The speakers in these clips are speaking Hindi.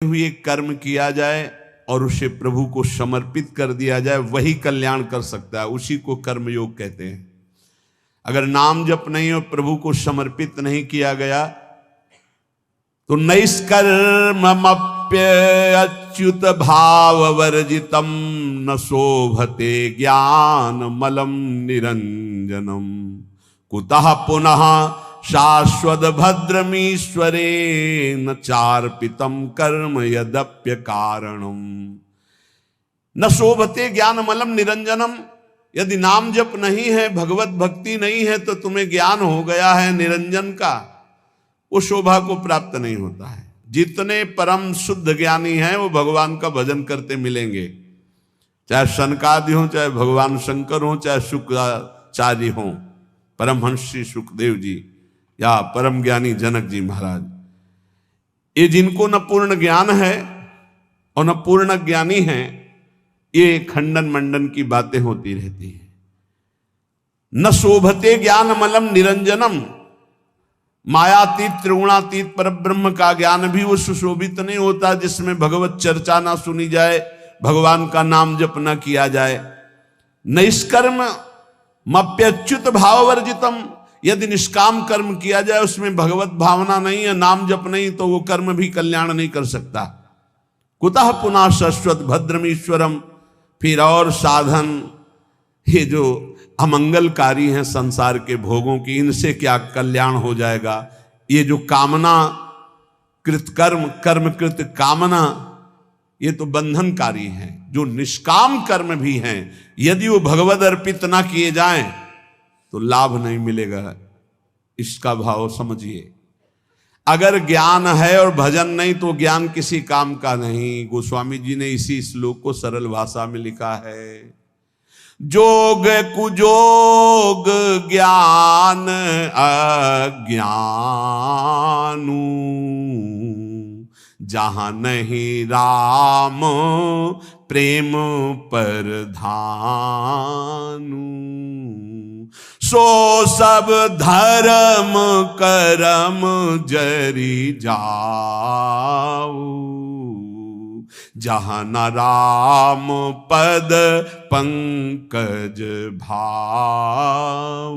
हुए कर्म किया जाए और उसे प्रभु को समर्पित कर दिया जाए, वही कल्याण कर सकता है। उसी को कर्मयोग कहते हैं। अगर नाम जप नहीं और प्रभु को समर्पित नहीं किया गया तो नैष्कर्मप्य अच्युत भाव वर्जितम न शोभते ज्ञान मलम निरंजनम कुतः पुनः शाश्वत भद्रमीश्वरे न चार्पितम कर्म यद्यप्य कारणम न शोभते ज्ञान मलम निरंजनम। यदि नाम जप नहीं है, भगवत भक्ति नहीं है, तो तुम्हें ज्ञान हो गया है निरंजन का, वो शोभा को प्राप्त नहीं होता है। जितने परम शुद्ध ज्ञानी हैं वो भगवान का भजन करते मिलेंगे, चाहे सनकादि हो, चाहे भगवान शंकर हो, चाहे शुक्राचार्य हो, परमहंस श्री सुखदेव जी या परम ज्ञानी जनक जी महाराज। ये जिनको न पूर्ण ज्ञान है और न पूर्ण ज्ञानी है, ये खंडन मंडन की बातें होती रहती हैं। न शोभते ज्ञान मलम निरंजनम, मायातीत त्रिगुणातीत पर ब्रह्म का ज्ञान भी वो सुशोभित नहीं होता जिसमें भगवत चर्चा ना सुनी जाए, भगवान का नाम जप न किया जाए। नैष्कर्म मप्यच्युत भाव वर्जितम, यदि निष्काम कर्म किया जाए उसमें भगवत भावना नहीं है, नाम जप नहीं, तो वो कर्म भी कल्याण नहीं कर सकता। कुतः पुनः शाश्वत भद्रमीश्वरम, फिर और साधन ये जो अमंगलकारी हैं संसार के भोगों की, इनसे क्या कल्याण हो जाएगा। ये जो कामना कृत कर्म, कर्म कृत कामना, ये तो बंधनकारी हैं। जो निष्काम कर्म भी हैं, यदि वो भगवद अर्पित ना किए जाएं तो लाभ नहीं मिलेगा। इसका भाव समझिए। अगर ज्ञान है और भजन नहीं तो ज्ञान किसी काम का नहीं। गोस्वामी जी ने इसी श्लोक को सरल भाषा में लिखा है, जोग कुजोग ज्ञान अज्ञानू, जहां नहीं राम प्रेम परधानु, सो सब धर्म करम जरी जाऊ, जहां न राम पद पंकज भाऊ।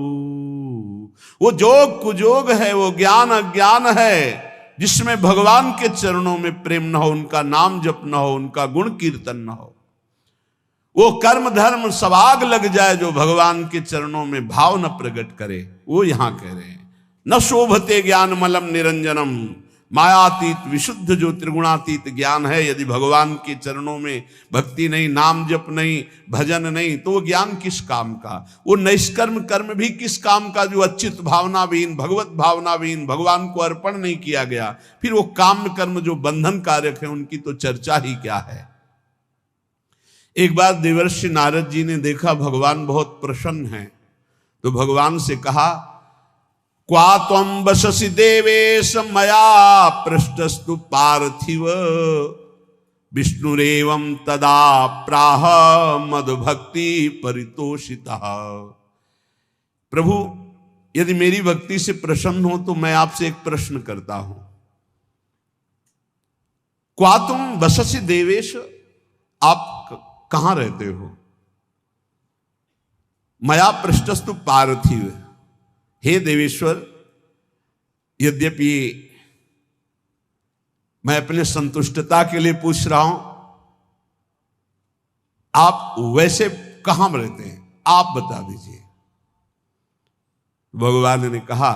वो जोग कुजोग है, वो ज्ञान अज्ञान है जिसमें भगवान के चरणों में प्रेम न हो, उनका नाम जप न हो, उनका गुण कीर्तन न हो। वो कर्म धर्म सब आग लग जाए जो भगवान के चरणों में भाव न प्रकट करे। वो यहां कह रहे हैं न शोभते ज्ञान मलम निरंजनम, मायातीत विशुद्ध जो त्रिगुणातीत ज्ञान है, यदि भगवान के चरणों में भक्ति नहीं, नाम जप नहीं, भजन नहीं, तो वो ज्ञान किस काम का। वो नैष्कर्म कर्म भी किस काम का जो अच्युत भावनाविहीन, भगवत भावनाविहीन, भगवान को अर्पण नहीं किया गया। फिर वो काम कर्म जो बंधन कारक है, उनकी तो चर्चा ही क्या है। एक बार देवर्षि नारद जी ने देखा भगवान बहुत प्रसन्न हैं, तो भगवान से कहा, क्वा त्वं वससि देवेश मया पृष्ठस्तु पार्थिव, विष्णुरेवं तदा प्राह मद्भक्ति परितोषितः। प्रभु यदि मेरी भक्ति से प्रसन्न हो तो मैं आपसे एक प्रश्न करता हूं, क्वा तुम वससि देवेश, आप कहां रहते हो। मया पृष्ठस्तु पार्थिव, हे देवेश्वर, यद्यपि मैं अपने संतुष्टता के लिए पूछ रहा हूं, आप वैसे कहां रहते हैं, आप बता दीजिए। भगवान ने कहा,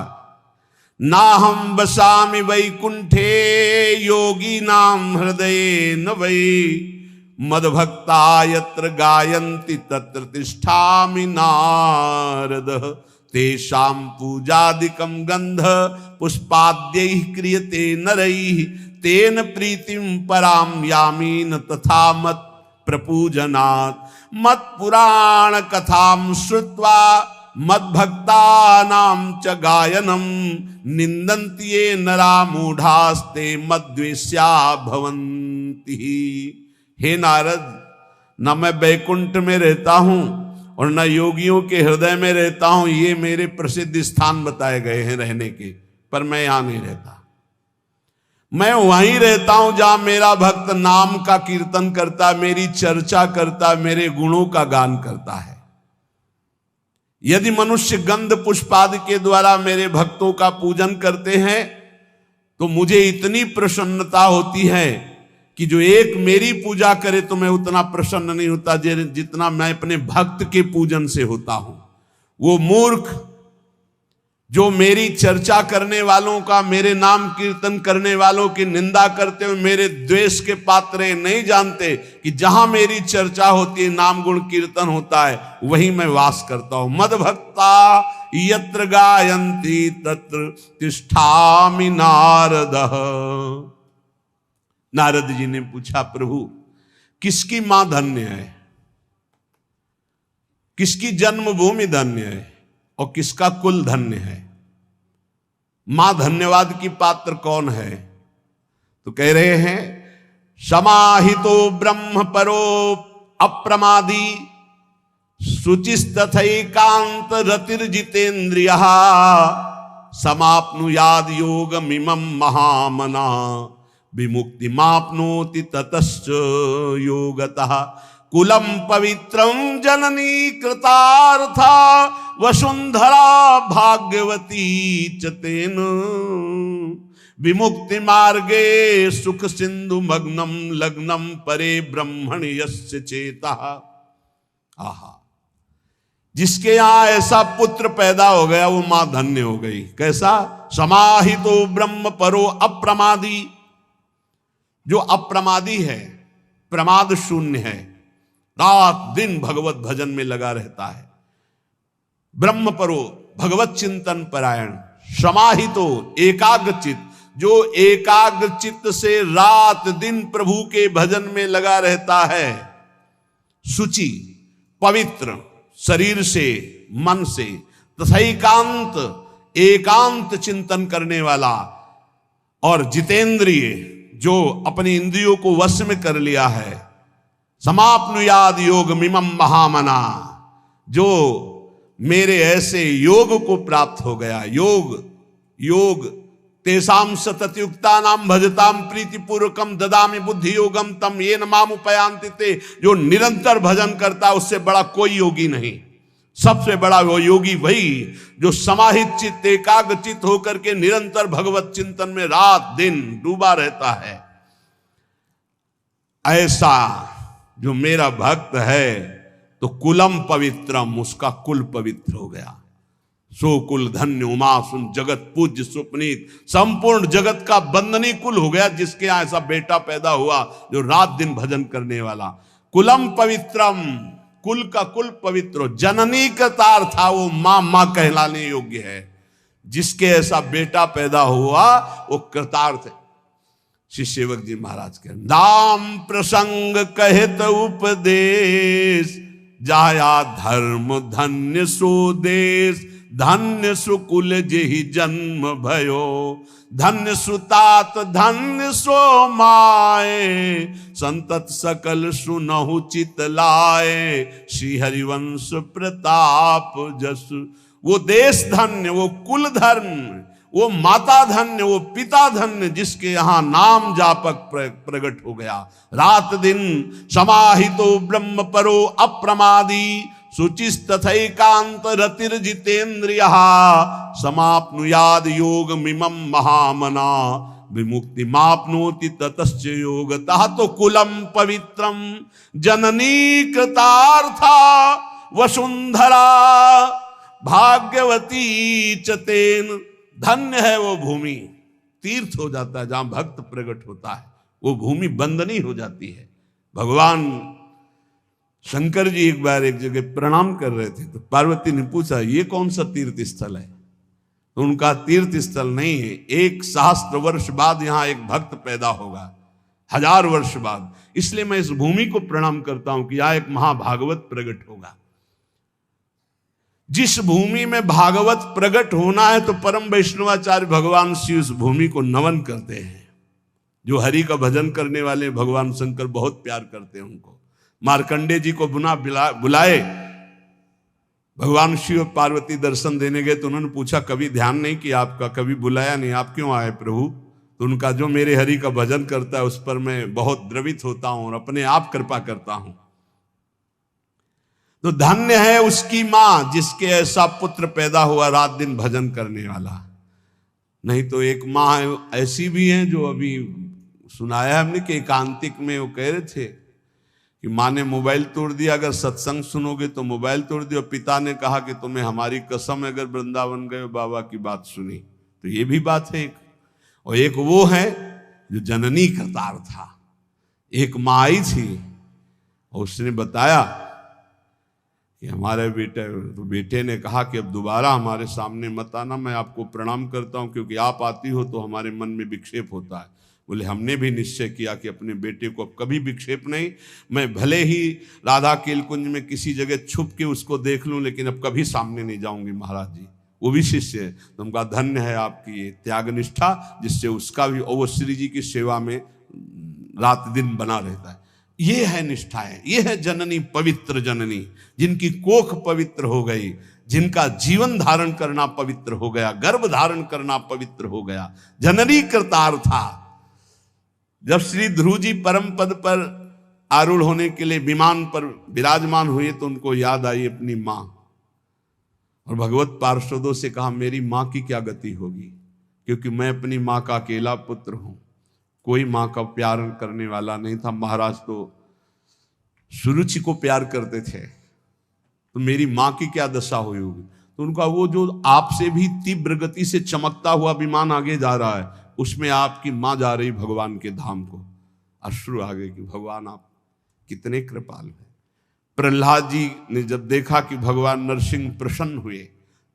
ना हम बसामि वैकुंठे योगी नाम हृदये न वै, मद्भक्ता यत्र गायन्ति तत्र तिष्ठामि नारद, तेषां पूजादिकं गंध पुष्पाद्यैः क्रियते नरैः, तेन प्रीतिं परां यामि न तथा मत् प्रपूजनात्। मत् पुराण कथां श्रुत्वा मद्भक्तानां च गायनं, निन्दन्ति ये नरा मूढ़ास्ते मद्वेष्या भवन्ति। हे नारद, न मैं बैकुंठ में रहता हूं और न योगियों के हृदय में रहता हूं। ये मेरे प्रसिद्ध स्थान बताए गए हैं रहने के, पर मैं यहां नहीं रहता। मैं वहीं रहता हूं जहां मेरा भक्त नाम का कीर्तन करता, मेरी चर्चा करता, मेरे गुणों का गान करता है। यदि मनुष्य गंध पुष्पादि के द्वारा मेरे भक्तों का पूजन करते हैं तो मुझे इतनी प्रसन्नता होती है कि जो एक मेरी पूजा करे तो मैं उतना प्रसन्न नहीं होता जितना मैं अपने भक्त के पूजन से होता हूं। वो मूर्ख जो मेरी चर्चा करने वालों का, मेरे नाम कीर्तन करने वालों की निंदा करते हुए मेरे द्वेष के पात्र नहीं जानते कि जहां मेरी चर्चा होती है, नाम गुण कीर्तन होता है, वहीं मैं वास करता हूं। मद भक्ता यत्र गायन्ति तत्र तिष्ठामि नारद। नारद जी ने पूछा, प्रभु किसकी मां धन्य है, किसकी जन्मभूमि धन्य है और किसका कुल धन्य है? मां धन्यवाद की पात्र कौन है? तो कह रहे हैं, समाहितो ब्रह्म परो अप्रमादी शुचिस्तथैकांत रतिर्जितेन्द्रियः समाप्नुयाद योगमिमं महामना विमुक्तिमाप्नोति ततश्च योगतः कुलम पवित्रम जननी कृतार्था वसुंधरा भाग्यवती च तेन विमुक्ति मार्गे सुख सिंधु मग्नम लग्नम परे ब्रह्मण यस्य चेतः। आहा, जिसके यहां ऐसा पुत्र पैदा हो गया वो मां धन्य हो गई। कैसा? समाहितो ब्रह्म परो अप्रमादी, जो अप्रमादी है, प्रमाद शून्य है, रात दिन भगवत भजन में लगा रहता है। ब्रह्म परो भगवत चिंतन परायण, समाहितो एकाग्रचित, जो एकाग्रचित से रात दिन प्रभु के भजन में लगा रहता है। शुचि पवित्र शरीर से मन से, तथा एकांत चिंतन करने वाला, और जितेंद्रिय जो अपनी इंद्रियों को वश में कर लिया है। समाप्नुयाद योग मिमम महामना, जो मेरे ऐसे योग को प्राप्त हो गया। योग तेसाम सततयुक्ता नाम भजताम प्रीतिपूर्वकम ददामि बुद्धि योगम तम येन माम उपयांति ते। जो निरंतर भजन करता है उससे बड़ा कोई योगी नहीं। सबसे बड़ा वो योगी वही जो समाहित चित्त एकाग्र चित्त होकर के निरंतर भगवत चिंतन में रात दिन डूबा रहता है। ऐसा जो मेरा भक्त है तो कुलम पवित्रम, उसका कुल पवित्र हो गया। सो कुल धन्य उमासुन जगत पूज्य सुपनीत, संपूर्ण जगत का बंदनी कुल हो गया जिसके यहां ऐसा बेटा पैदा हुआ जो रात दिन भजन करने वाला। कुलम पवित्रम, कुल का कुल पवित्र हो। जननी कृतार था, वो मां कहलाने योग्य है। जिसके ऐसा बेटा पैदा हुआ वो कृतार्थ है। श्री सेवक जी महाराज के नाम प्रसंग कहत उपदेश, जाया धर्म धन्य सो देश, धन्य सुकुल जेहि जन्म भयो, धन्य सुतात धन्य सो माए, संतत सकल सुनहु चित लाए, श्री हरिवंश प्रताप जस। वो देश धन्य, वो कुल धन्य, वो माता धन्य, वो पिता धन्य, जिसके यहां नाम जापक प्रकट हो गया। रात दिन समाहितो ब्रह्म परो अप्रमादी, शुचिस्तथैकांत रतिर्जितेन्द्रियः, समाप्नुयाद योग मिमं महामना, विमुक्ति माप्नोति ततश्च योगतः। तो कुलम पवित्रम जननी कृतार्था वसुंधरा भाग्यवती च तेन। धन्य है वो भूमि, तीर्थ हो जाता है जहां भक्त प्रकट होता है, वो भूमि बंदनी हो जाती है। भगवान शंकर जी एक बार एक जगह प्रणाम कर रहे थे तो पार्वती ने पूछा ये कौन सा तीर्थ स्थल है? तो उनका तीर्थ स्थल नहीं है, 1 सहस्त्र वर्ष बाद यहां एक भक्त पैदा होगा, 1000 वर्ष बाद, इसलिए मैं इस भूमि को प्रणाम करता हूं कि यहां एक महाभागवत प्रकट होगा। जिस भूमि में भागवत प्रकट होना है तो परम वैष्णवाचार्य भगवान श्री उस भूमि को नमन करते हैं। जो हरि का भजन करने वाले भगवान शंकर बहुत प्यार करते हैं उनको। मार्कंडे जी को बुलाए, भगवान शिव और पार्वती दर्शन देने गए तो उन्होंने पूछा कभी ध्यान नहीं किया आपका, कभी बुलाया नहीं, आप क्यों आए प्रभु? तो उनका जो मेरे हरि का भजन करता है उस पर मैं बहुत द्रवित होता हूं और अपने आप कृपा करता हूं। तो धन्य है उसकी मां जिसके ऐसा पुत्र पैदा हुआ रात दिन भजन करने वाला। नहीं तो एक मां ऐसी भी है जो अभी सुनाया हमने कि एकांतिक में वो कह रहे थे कि माँ ने मोबाइल तोड़ दिया, अगर सत्संग सुनोगे तो मोबाइल तोड़ दिया। पिता ने कहा कि तुम्हें हमारी कसम, अगर वृंदावन गए बाबा की बात सुनी। तो ये भी बात है एक। और एक वो है जो जननी करतार था। एक माँ आई थी और उसने बताया कि हमारे बेटे, तो बेटे ने कहा कि अब दोबारा हमारे सामने मत आना, मैं आपको प्रणाम करता हूं क्योंकि आप आती हो तो हमारे मन में विक्षेप होता है। बोले हमने भी निश्चय किया कि अपने बेटे को अब कभी विक्षेप नहीं, मैं भले ही राधा केल कुंज में किसी जगह छुप के उसको देख लूं लेकिन अब कभी सामने नहीं जाऊंगी महाराज जी। वो भी शिष्य है। तो उनका धन्य है आपकी ये त्याग निष्ठा जिससे उसका भी, और वो श्री जी की सेवा में रात दिन बना रहता है। ये है निष्ठाएं, ये है जननी, पवित्र जननी जिनकी कोख पवित्र हो गई, जिनका जीवन धारण करना पवित्र हो गया, गर्भ धारण करना पवित्र हो गया। जननी करतार था। जब श्री ध्रुव जी परम पद पर आरूढ़ होने के लिए विमान पर विराजमान हुए तो उनको याद आई अपनी मां, और भगवत पार्षदों से कहा मेरी मां की क्या गति होगी, क्योंकि मैं अपनी मां का अकेला पुत्र हूं, कोई मां का प्यार करने वाला नहीं था। महाराज तो सुरुचि को प्यार करते थे, तो मेरी मां की क्या दशा हुई होगी। तो उनका वो जो आपसे भी तीव्र गति से चमकता हुआ विमान आगे जा रहा है, उसमें आपकी मां जा रही भगवान के धाम को। अश्रु आ गए कि भगवान आप कितने कृपालु हैं। प्रहलाद जी ने जब देखा कि भगवान नरसिंह प्रसन्न हुए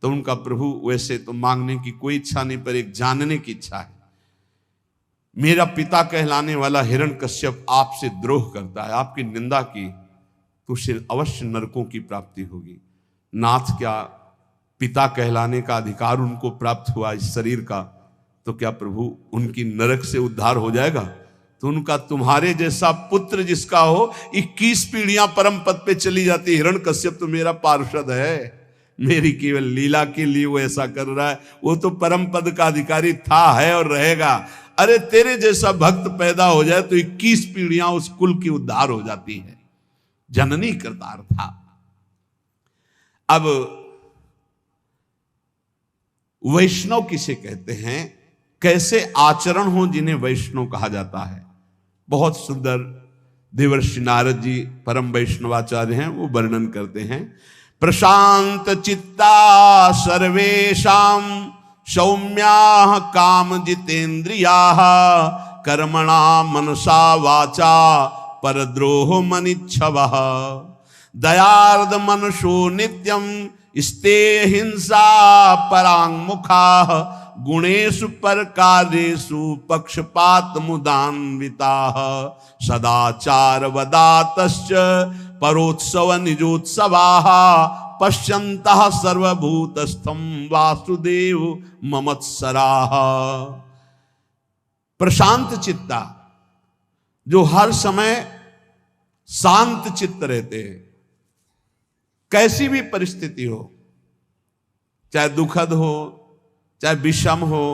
तो उनका प्रभु वैसे तो मांगने की कोई इच्छा नहीं, पर एक जानने की इच्छा है। मेरा पिता कहलाने वाला हिरण्यकश्यप आपसे द्रोह करता है, आपकी निंदा की तो उसे अवश्य नरकों की प्राप्ति होगी। नाथ, क्या पिता कहलाने का अधिकार उनको प्राप्त हुआ इस शरीर का, तो क्या प्रभु उनकी नरक से उद्धार हो जाएगा। तो उनका तुम्हारे जैसा पुत्र जिसका हो 21 पीढ़ियां परम पद पे चली जाती। हिरण्यकश्यप तो मेरा पार्षद है, मेरी केवल लीला के लिए वो ऐसा कर रहा है, वो तो परम पद का अधिकारी था, है और रहेगा। अरे तेरे जैसा भक्त पैदा हो जाए तो 21 पीढ़ियां उस कुल की उद्धार हो जाती है। जननी करतार था। अब वैष्णव किसे कहते हैं, कैसे आचरण हो जिन्हें वैष्णव कहा जाता है। बहुत सुंदर देवर्षि नारद जी परम वैष्णवाचार्य हैं, वो वर्णन करते हैं। प्रशांत चित्ता सर्वेषां सौम्या काम जितेन्द्रिया कर्मणा मनसा वाचा परद्रोह मनिच्छवः दयार्द मनसो नित्यं स्ते हिंसा परांगमुखा गुणेषु परकार्येषु पक्षपात मुदान्विता सदाचार वदातश्च परोत्सव निजोत्सवाः पश्यन्तः सर्वभूतस्थं वासुदेव ममत्सराः। प्रशांत चित्ता, जो हर समय शांत चित्त रहते हैं, कैसी भी परिस्थिति हो, चाहे दुखद हो, चाहे विषम हो,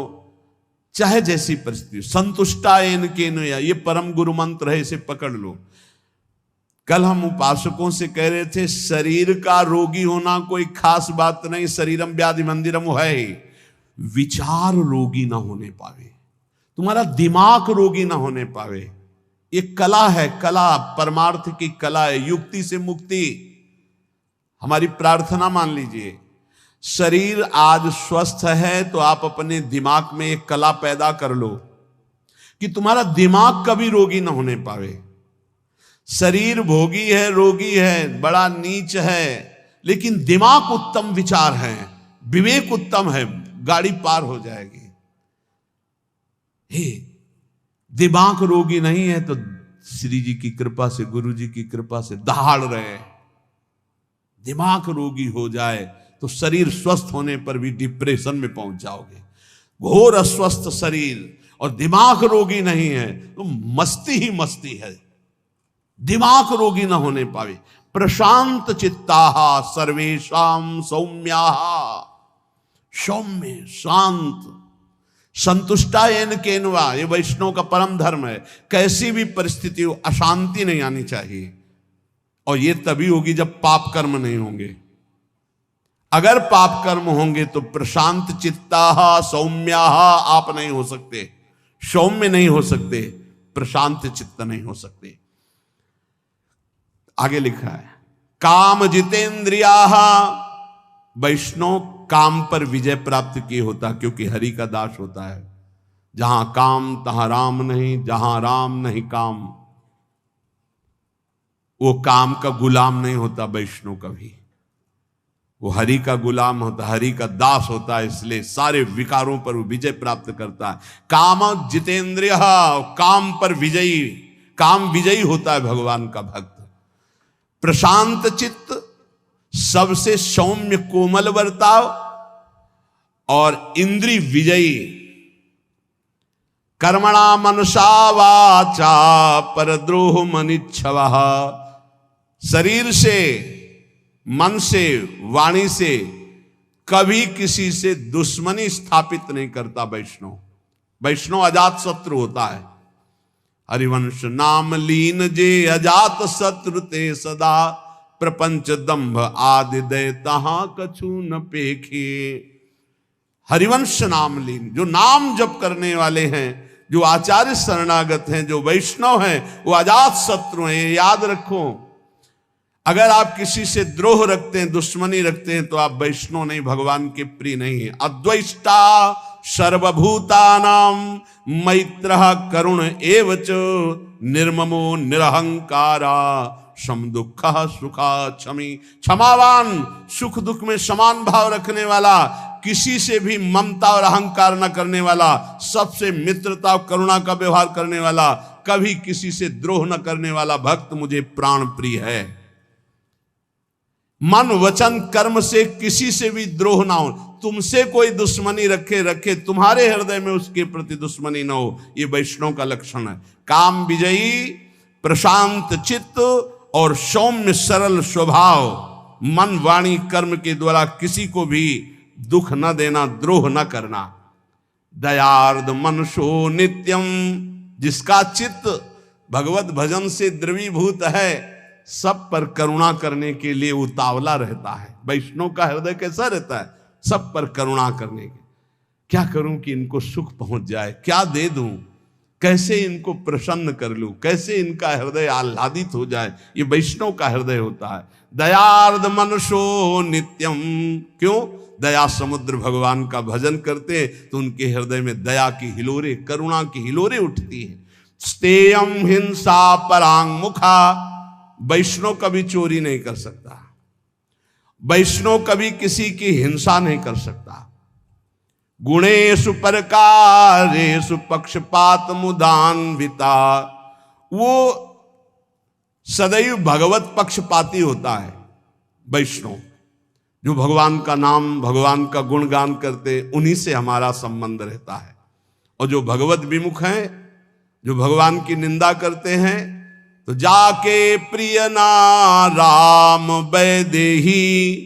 चाहे जैसी परिस्थिति, संतुष्टा एन केन, ये परम गुरु मंत्र है, इसे पकड़ लो। कल हम उपासकों से कह रहे थे शरीर का रोगी होना कोई खास बात नहीं, शरीरम व्याधि मंदिरम है, विचार रोगी ना होने पावे, तुम्हारा दिमाग रोगी ना होने पावे। ये कला है, कला परमार्थ की कला है, युक्ति से मुक्ति। हमारी प्रार्थना मान लीजिए, शरीर आज स्वस्थ है तो आप अपने दिमाग में एक कला पैदा कर लो कि तुम्हारा दिमाग कभी रोगी ना होने पावे। शरीर भोगी है, रोगी है, बड़ा नीच है, लेकिन दिमाग उत्तम विचार है, विवेक उत्तम है, गाड़ी पार हो जाएगी। हे, दिमाग रोगी नहीं है तो श्री जी की कृपा से, गुरु जी की कृपा से दहाड़ रहे। दिमाग रोगी हो जाए तो शरीर स्वस्थ होने पर भी डिप्रेशन में पहुंच जाओगे। घोर अस्वस्थ शरीर और दिमाग रोगी नहीं है तो मस्ती ही मस्ती है। दिमाग रोगी ना होने पावे। प्रशांत चित्ताः सर्वेषां सौम्याः, सौम्य शांत, संतुष्टा येन केनवा, ये वैष्णव का परम धर्म है। कैसी भी परिस्थिति हो, अशांति नहीं आनी चाहिए। और ये तभी होगी जब पाप कर्म नहीं होंगे। अगर पाप कर्म होंगे तो प्रशांत चित्ता सौम्या आप नहीं हो सकते, सौम्य नहीं हो सकते, प्रशांत चित्त नहीं हो सकते। आगे लिखा है काम जितेंद्रिया, वैष्णव काम पर विजय प्राप्त किए होता, क्योंकि हरि का दास होता है। जहां काम तहां राम नहीं, जहां राम नहीं काम। वो काम का गुलाम नहीं होता वैष्णव कभी, वो हरि का गुलाम होता, हरि का दास होता है, इसलिए सारे विकारों पर वो विजय प्राप्त करता है। काम जितेंद्रिय, काम पर विजयी, काम विजयी होता है भगवान का भक्त। प्रशांत चित्त, सबसे सौम्य कोमल बर्ताव, और इंद्रिय विजयी। कर्मणा मनसा वाचा परद्रोह मनिच्छवः, शरीर से, मन से, वाणी से कभी किसी से दुश्मनी स्थापित नहीं करता वैष्णव। वैष्णव अजात शत्रु होता है। हरिवंश नाम लीन जे अजात शत्रु ते सदा, प्रपंच दंभ आदि दय तहां कछु न पेखे। हरिवंश नाम लीन, जो नाम जप करने वाले हैं, जो आचार्य शरणागत हैं, जो वैष्णव हैं, वो अजात शत्रु हैं। ये याद रखो। अगर आप किसी से द्रोह रखते हैं, दुश्मनी रखते हैं, तो आप वैष्णव नहीं, भगवान के प्रिय नहीं है। अद्वैष्टा सर्वभूतानां मैत्रः करुण एवच, निर्ममो निरहंकारा सम दुःखः सुखा क्षमी। क्षमावान, सुख दुख में समान भाव रखने वाला, किसी से भी ममता और अहंकार न करने वाला, सबसे मित्रता और करुणा का व्यवहार करने वाला, कभी किसी से द्रोह न करने वाला भक्त मुझे प्राण प्रिय है। मन वचन कर्म से किसी से भी द्रोह ना हो। तुमसे कोई दुश्मनी रखे, तुम्हारे हृदय में उसके प्रति दुश्मनी ना हो। ये वैष्णव का लक्षण है। काम विजयी, प्रशांत चित्त और सौम्य सरल स्वभाव, मन वाणी कर्म के द्वारा किसी को भी दुख न देना, द्रोह न करना। दयार्द मनुष्यो नित्यम, जिसका चित्त भगवत भजन से द्रवीभूत है, सब पर करुणा करने के लिए उतावला रहता है। वैष्णव का हृदय कैसा रहता है? सब पर करुणा करने के। क्या करूं कि इनको सुख पहुंच जाए, क्या दे दूं, कैसे इनको प्रसन्न कर लूं, कैसे इनका हृदय आह्लादित हो जाए, ये वैष्णव का हृदय होता है। दयार्द मनुष्यो नित्यम, क्यों? दया समुद्र भगवान का भजन करते हैं तो उनके हृदय में दया की हिलोरे, करुणा की हिलोरे उठती है। स्तेयम हिंसा परांग मुखा, वैष्णव कभी चोरी नहीं कर सकता, वैष्णव कभी किसी की हिंसा नहीं कर सकता। गुणेषु परकारेषु पक्षपात मुदान्विता, वो सदैव भगवत पक्षपाती होता है वैष्णव। जो भगवान का नाम, भगवान का गुणगान करते, उन्हीं से हमारा संबंध रहता है। और जो भगवत विमुख हैं, जो भगवान की निंदा करते हैं, तो जाके प्रिय ना राम वैदेही,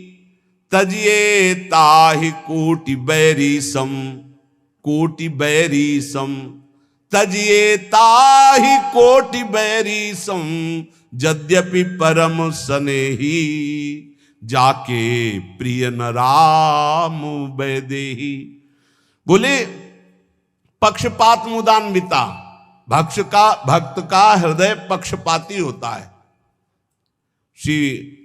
तजिए ताहि कोटि बैरी सम, कोटि बैरी सम, तजिए ताहि कोटि बैरी सम, यद्यपि परम स्नेही, जाके प्रिय न राम वैदेही। बोले पक्षपात मुदान्विता, भक्त का हृदय पक्षपाती होता है। श्री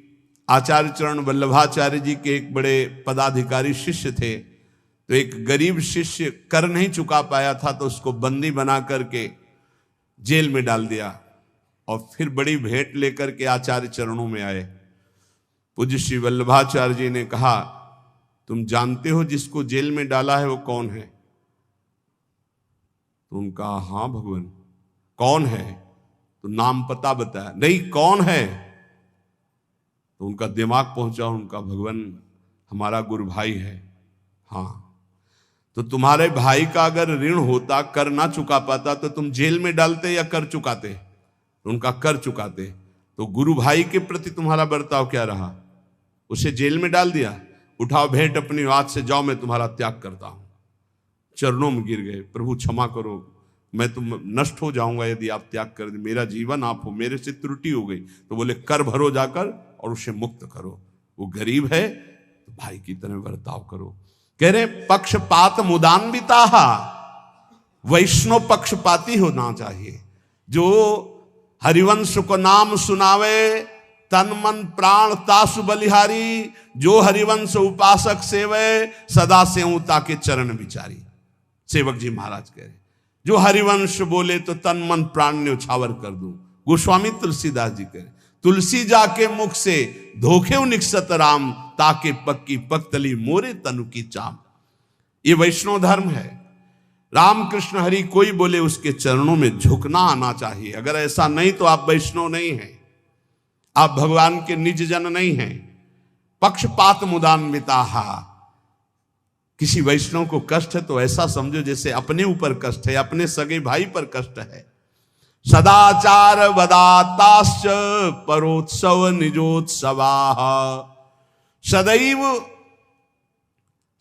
आचार्य चरण वल्लभाचार्य जी के एक बड़े पदाधिकारी शिष्य थे, तो एक गरीब शिष्य कर नहीं चुका पाया था, तो उसको बंदी बना करके जेल में डाल दिया। और फिर बड़ी भेंट लेकर के आचार्य चरणों में आए। पूज्य श्री वल्लभाचार्य जी ने कहा, तुम जानते हो जिसको जेल में डाला है वो कौन है? तो उनका हाँ भगवान। कौन है? तो नाम पता बताया। नहीं, कौन है? तो उनका दिमाग पहुंचा, उनका भगवान हमारा गुरु भाई है। हाँ, तो तुम्हारे भाई का अगर ऋण होता, कर ना चुका पाता, तो तुम जेल में डालते या कर चुकाते? तो उनका कर चुकाते। तो गुरु भाई के प्रति तुम्हारा बर्ताव क्या रहा? उसे जेल में डाल दिया, उठाओ भेंट अपनी, आज से जाओ, मैं तुम्हारा त्याग करता हूं। चरणों में गिर गए, प्रभु क्षमा करो, मैं तो नष्ट हो जाऊंगा यदि आप त्याग कर दे, मेरा जीवन आप हो, मेरे से त्रुटि हो गई। तो बोले कर भरो जाकर और उसे मुक्त करो, वो गरीब है तो भाई की तरह बर्ताव करो। कह रहे पक्षपात मुदान्विता, वैष्णव पक्षपाती होना चाहिए, जो हरिवंश को नाम सुनावे, तन मन प्राण तासु बलिहारी, जो हरिवंश उपासक सेवे, सदा सेवता के चरण विचारी। सेवक जी महाराज कह रहे जो हरिवंश बोले तो तन मन प्राण ने उछावर कर दूं। गोस्वामी तुलसीदास जी कह रहे तुलसी जाके मुख से धोखे निकसत राम, ताके पक्की पक्तली मोरे तनु की चाम। ये वैष्णव धर्म है। राम कृष्ण हरि कोई बोले उसके चरणों में झुकना आना चाहिए। अगर ऐसा नहीं तो आप वैष्णव नहीं हैं, आप भगवान के निज जन नहीं हैं। पक्षपात मुदान्विता, किसी वैष्णव को कष्ट है तो ऐसा समझो जैसे अपने ऊपर कष्ट है, अपने सगे भाई पर कष्ट है। सदाचार वदाताश्च परोत्सव निजोत्सवा, सदैव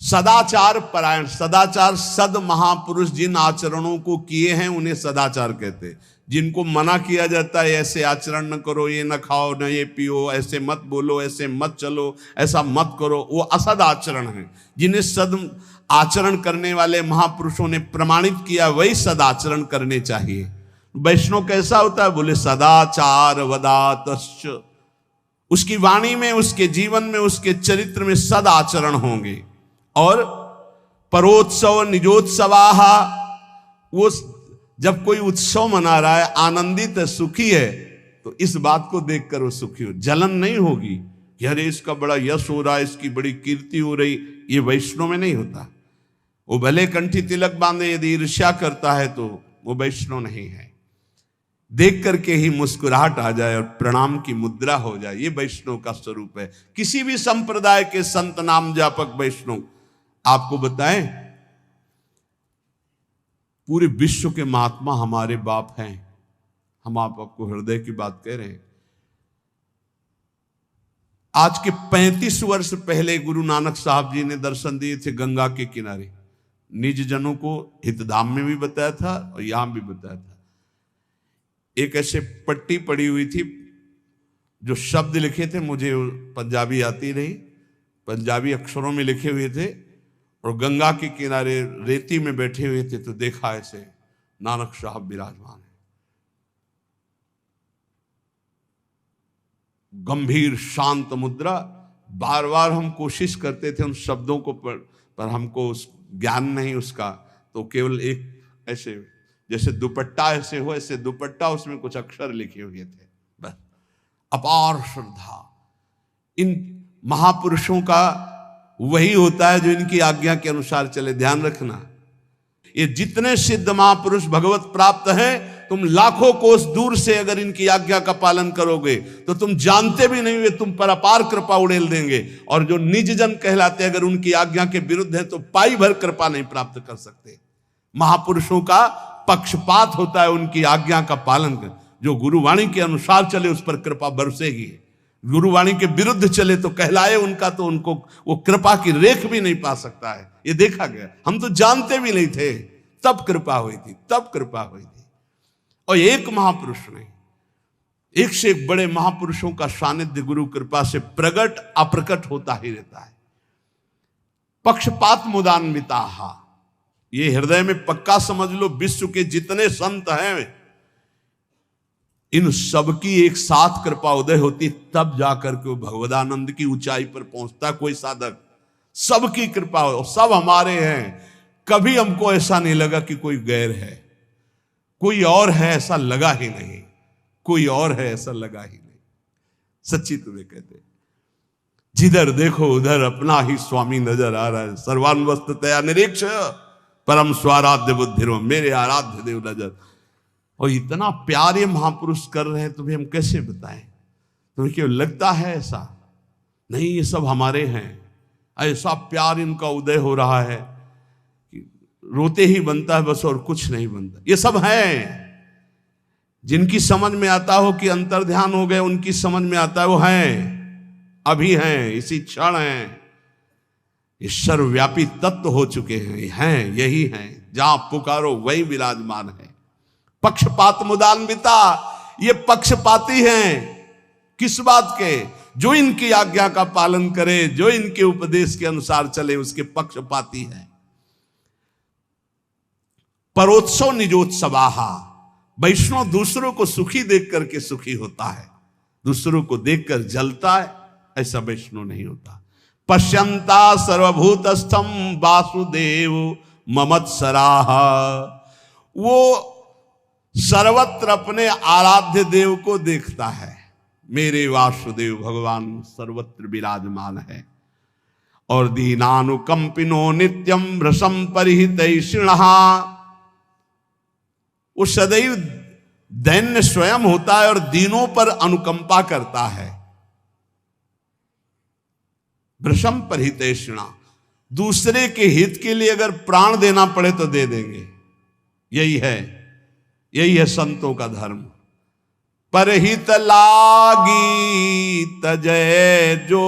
सदाचार परायण, सदाचार सद महापुरुष जिन आचरणों को किए हैं उन्हें सदाचार कहते हैं। जिनको मना किया जाता है ऐसे आचरण न करो, ये न खाओ न ये पियो, ऐसे मत बोलो, ऐसे मत चलो, ऐसा मत करो, वो असद आचरण है। जिन्हें सद आचरण करने वाले महापुरुषों ने प्रमाणित किया वही सदाचरण करने चाहिए। वैष्णव कैसा होता है? बोले सदाचार वदातश्च, उसकी वाणी में, उसके जीवन में, उसके चरित्र में सद आचरण होंगे। और परोत्सव निजोत्सवाहा, वो जब कोई उत्सव मना रहा है, आनंदित है, सुखी है, तो इस बात को देखकर वो सुखी हो, जलन नहीं होगी कि अरे इसका बड़ा यश हो रहा है, इसकी बड़ी कीर्ति हो रही। ये वैष्णव में नहीं होता। वो भले कंठी तिलक बांधे, यदि ईर्ष्या करता है तो वो वैष्णव नहीं है। देख करके ही मुस्कुराहट आ जाए और प्रणाम की मुद्रा हो जाए, ये वैष्णव का स्वरूप है। किसी भी संप्रदाय के संत नाम जापक वैष्णव आपको बताएं, पूरे विश्व के महात्मा हमारे बाप हैं। हम आपको हृदय की बात कह रहे हैं। आज के 35 वर्ष पहले गुरु नानक साहब जी ने दर्शन दिए थे गंगा के किनारे। निज जनों को हितधाम में भी बताया था और यहां भी बताया था। एक ऐसे पट्टी पड़ी हुई थी, जो शब्द लिखे थे, मुझे पंजाबी आती नहीं, पंजाबी अक्षरों में लिखे हुए थे, और गंगा के किनारे रेती में बैठे हुए थे। तो देखा ऐसे नानक साहब विराजमान है, गंभीर शांत मुद्रा। बार बार हम कोशिश करते थे उन शब्दों को पर हमको ज्ञान नहीं उसका, तो केवल एक ऐसे जैसे दुपट्टा ऐसे हो, ऐसे दुपट्टा, उसमें कुछ अक्षर लिखे हुए थे, बस। अपार श्रद्धा। इन महापुरुषों का वही होता है जो इनकी आज्ञा के अनुसार चले। ध्यान रखना, ये जितने सिद्ध महापुरुष भगवत प्राप्त हैं, तुम लाखों कोस दूर से अगर इनकी आज्ञा का पालन करोगे तो तुम जानते भी नहीं हुए तुम पर अपार कृपा उड़ेल देंगे। और जो निज जन कहलाते, अगर उनकी आज्ञा के विरुद्ध है तो पाई भर कृपा नहीं प्राप्त कर सकते। महापुरुषों का पक्षपात होता है, उनकी आज्ञा का पालन कर। जो गुरुवाणी के अनुसार चले उस पर कृपा बरसेगी, गुरुवाणी के विरुद्ध चले तो कहलाए उनका, तो उनको वो कृपा की रेख भी नहीं पा सकता है। ये देखा गया। हम तो जानते भी नहीं थे, तब कृपा हुई थी, तब कृपा हुई थी। और एक महापुरुष नहीं, एक से एक बड़े महापुरुषों का सानिध्य गुरु कृपा से प्रकट अप्रकट होता ही रहता है। पक्षपात मुदान्विता, ये हृदय में पक्का समझ लो। विश्व के जितने संत हैं, इन सबकी एक साथ कृपा उदय होती, तब जाकर के वो भगवदानंद की ऊंचाई पर पहुंचता कोई साधक। सबकी कृपा हो, सब हमारे हैं। कभी हमको ऐसा नहीं लगा कि कोई गैर है, कोई और है ऐसा लगा ही नहीं, कोई और है ऐसा लगा ही नहीं। सच्ची तुम्हें कहते, जिधर देखो उधर अपना ही स्वामी नजर आ रहा है। सर्वान्वस्ततया निरीक्ष परम स्वाराध्य बुद्धिर्म, मेरे आराध्य देव नजर। और इतना प्यार ये महापुरुष कर रहे हैं, तुम्हें हम कैसे बताएं? तुम्हें क्यों लगता है ऐसा? नहीं, ये सब हमारे हैं। ऐसा प्यार इनका उदय हो रहा है कि रोते ही बनता है बस, और कुछ नहीं बनता। ये सब हैं जिनकी समझ में आता हो कि अंतर्ध्यान हो गए, उनकी समझ में आता है वो हैं, अभी हैं, इसी क्षण हैं। ये सर्वव्यापी तत्व हो चुके हैं, यही हैं, जहां पुकारो वही विराजमान है। पक्षपात मुदान्विता, ये पक्षपाती हैं। किस बात के? जो इनकी आज्ञा का पालन करे, जो इनके उपदेश के अनुसार चले, उसके पक्षपाती है। परोत्सव निजोत्सवाहा, वैष्णव दूसरों को सुखी देख करके सुखी होता है, दूसरों को देखकर जलता है, ऐसा वैष्णव नहीं होता। पश्यंता सर्वभूतस्थम वासुदेव ममत्सराः, वो सर्वत्र अपने आराध्य देव को देखता है। मेरे वासुदेव भगवान सर्वत्र विराजमान है। और दीनानुकंपिनो नित्यम भ्रशम परिहितैषिणः, वो सदैव दैन्य स्वयं होता है और दीनों पर अनुकंपा करता है। भ्रशम परिहितैषिणः, दूसरे के हित के लिए अगर प्राण देना पड़े तो दे देंगे। यही है संतों का धर्म। परहित लागी तजय जो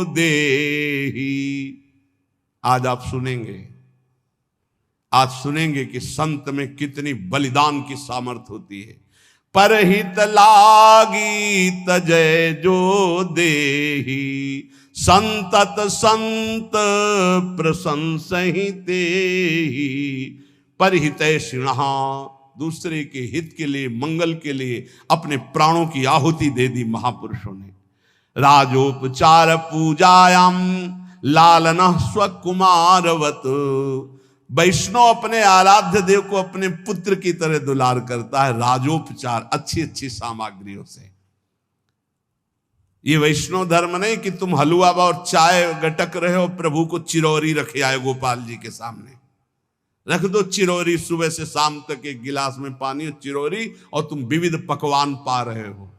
देही। आज सुनेंगे कि संत में कितनी बलिदान की सामर्थ्य होती है। परहित लागी तजय जो देही, संतत संत प्रशंसिते ही। परिहितैषिणः, दूसरे के हित के लिए, मंगल के लिए अपने प्राणों की आहुति दे दी महापुरुषों ने। राजोपचार पूजायाम लालना स्वकुमारवत, वैष्णव अपने आराध्य देव को अपने पुत्र की तरह दुलार करता है। राजोपचार, अच्छी अच्छी सामग्रियों से। ये वैष्णव धर्म नहीं कि तुम हलवा और चाय गटक रहे हो, प्रभु को चिरौरी रखे आए गोपाल जी के सामने। रख दो चिरौरी, सुबह से शाम तक एक गिलास में पानी और चिरौरी, और तुम विविध पकवान पा रहे हो।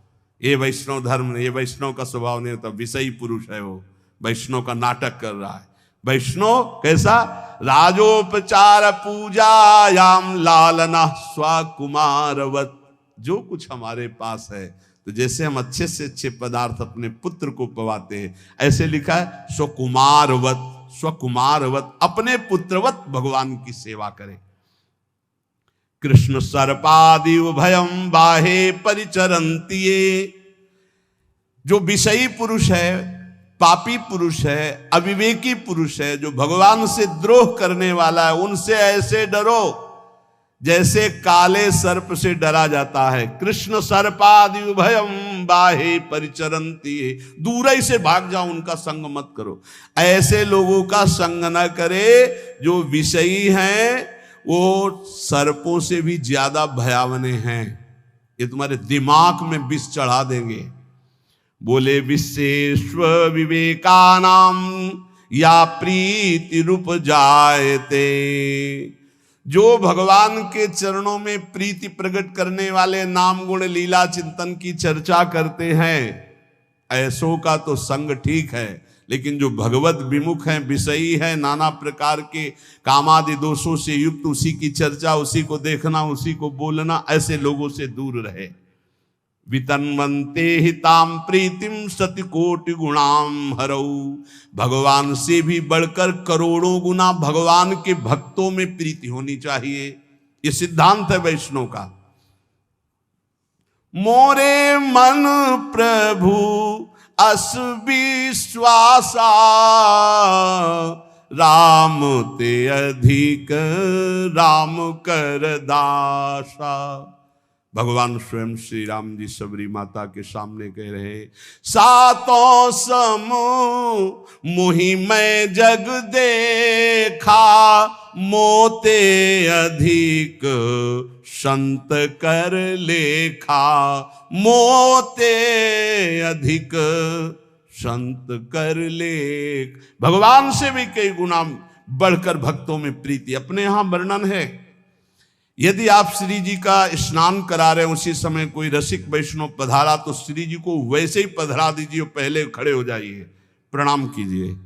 ये वैष्णव धर्म नहीं, ये वैष्णव का स्वभाव नहीं होता। विषयी पुरुष है वो, वैष्णव का नाटक कर रहा है। वैष्णव कैसा? राजोपचार पूजायाम लालना स्वकुमारवत, जो कुछ हमारे पास है, तो जैसे हम अच्छे से अच्छे पदार्थ अपने पुत्र को पवाते हैं, ऐसे लिखा है स्वकुमारवत, स्वकुमारवत, अपने पुत्रवत भगवान की सेवा करें। कृष्ण सर्पादि उभयम बाहे परिचरन्ति, जो विषयी पुरुष है, पापी पुरुष है, अविवेकी पुरुष है, जो भगवान से द्रोह करने वाला है, उनसे ऐसे डरो जैसे काले सर्प से डरा जाता है। कृष्ण सर्पादि उभयम बाहे परिचरन्ति, दूर ही से भाग जाओ, उनका संग मत करो। ऐसे लोगों का संग न करे जो विषयी हैं, वो सर्पों से भी ज्यादा भयावने हैं। ये तुम्हारे दिमाग में विष चढ़ा देंगे। बोले विश्वेश्व विवेकानाम या प्रीति रूप जायते, जो भगवान के चरणों में प्रीति प्रकट करने वाले नाम गुण लीला चिंतन की चर्चा करते हैं, ऐसों का तो संग ठीक है। लेकिन जो भगवत विमुख हैं, विषयी हैं, नाना प्रकार के कामादि दोषों से युक्त, उसी की चर्चा, उसी को देखना, उसी को बोलना, ऐसे लोगों से दूर रहे। वितन्वन्ते हिताम प्रीतिम सति कोटि गुणाम हरऊ, भगवान से भी बढ़कर करोड़ों गुना भगवान के भक्तों में प्रीति होनी चाहिए। ये सिद्धांत है वैष्णव का। मोरे मन प्रभु अस विश्वासा, राम ते अधिक राम कर दासा। भगवान स्वयं श्री राम जी सबरी माता के सामने कह रहे, सातों समूह मुहि मैं जग देखा, मोते अधिक संत कर लेखा, मोते अधिक संत कर लेख। भगवान से भी कई गुना बढ़कर भक्तों में प्रीति। अपने यहां वर्णन है, यदि आप श्री जी का स्नान करा रहे हैं, उसी समय कोई रसिक वैष्णव पधारा, तो श्री जी को वैसे ही पधरा दीजिए, पहले खड़े हो जाइए, प्रणाम कीजिए,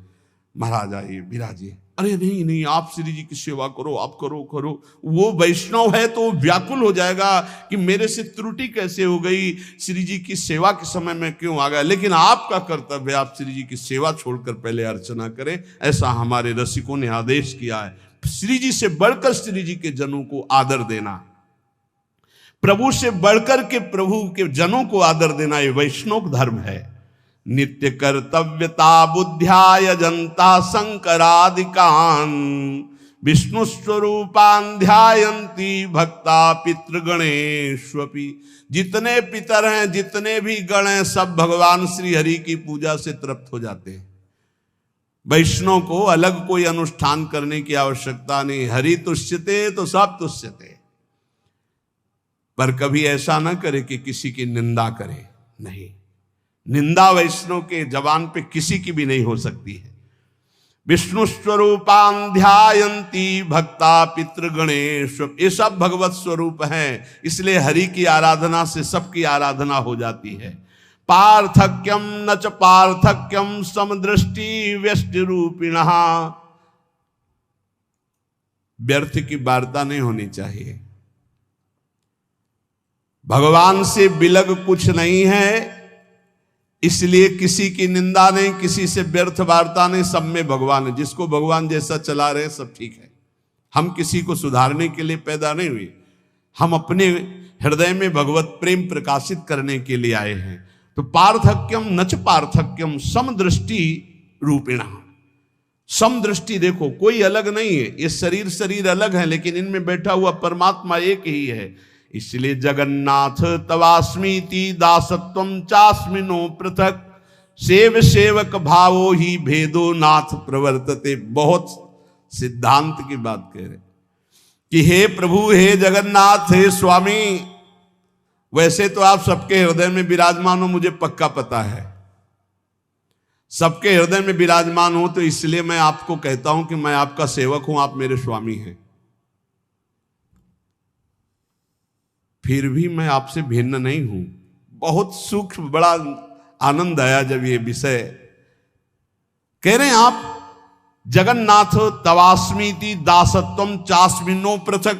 महाराज आइए, विराजिए। अरे नहीं नहीं, आप श्री जी की सेवा करो, आप करो करो। वो वैष्णव है तो व्याकुल हो जाएगा कि मेरे से त्रुटि कैसे हो गई, श्री जी की सेवा के समय में क्यों आ गया। लेकिन आपका कर्तव्य है, आप श्री जी की सेवा छोड़कर पहले अर्चना करें। ऐसा हमारे रसिकों ने आदेश किया है। श्री जी से बढ़कर श्री जी के जनों को आदर देना, प्रभु से बढ़कर के प्रभु के जनों को आदर देना, ये वैष्णव धर्म है। नित्य कर्तव्यता बुद्ध्याय जनता शंकरादिकान विष्णु स्वरूपान ध्यायन्ति भक्ता पितृगणेष्वपि। जितने पितर हैं, जितने भी गण हैं, सब भगवान श्री हरि की पूजा से तृप्त हो जाते हैं। वैष्णव को अलग कोई अनुष्ठान करने की आवश्यकता नहीं। हरि तुष्यते तो सब तुष्यते। पर कभी ऐसा ना करे कि किसी की निंदा करे, नहीं। निंदा वैष्णव के जबान पे किसी की भी नहीं हो सकती है। विष्णु स्वरूपान ध्यायन्ति भक्ता पितृगणेश, ये सब भगवत स्वरूप हैं। इसलिए हरि की आराधना से सबकी आराधना हो जाती है। पार्थक्यम न च पार्थक्यम समदृष्टि व्यष्टि रूपिणः। व्यर्थ की वार्ता नहीं होनी चाहिए। भगवान से बिलग कुछ नहीं है, इसलिए किसी की निंदा नहीं, किसी से व्यर्थ वार्ता नहीं। सब में भगवान है। जिसको भगवान जैसा चला रहे सब ठीक है। हम किसी को सुधारने के लिए पैदा नहीं हुए, हम अपने हृदय में भगवत प्रेम प्रकाशित करने के लिए आए हैं। तो पार्थक्यम नच पार्थक्यम समदृष्टि रूपिणा। समदृष्टि देखो, कोई अलग नहीं है। ये शरीर अलग है, लेकिन इनमें बैठा हुआ परमात्मा एक ही है। इसलिए जगन्नाथ तवास्मीति दासत्वम चास्मिनो पृथक सेव सेवक भावो ही भेदो नाथ प्रवर्तते। बहुत सिद्धांत की बात कह रहे कि हे प्रभु, हे जगन्नाथ, हे स्वामी। वैसे तो आप सबके हृदय में विराजमान हो, मुझे पक्का पता है। सबके हृदय में विराजमान हो, तो इसलिए मैं आपको कहता हूं कि मैं आपका सेवक हूं, आप मेरे स्वामी हैं। फिर भी मैं आपसे भिन्न नहीं हूं। बहुत सूक्ष्म, बड़ा आनंद आया जब ये विषय कह रहे हैं आप। जगन्नाथ तवास्मीति दासत्वम चास्मिनो पृथक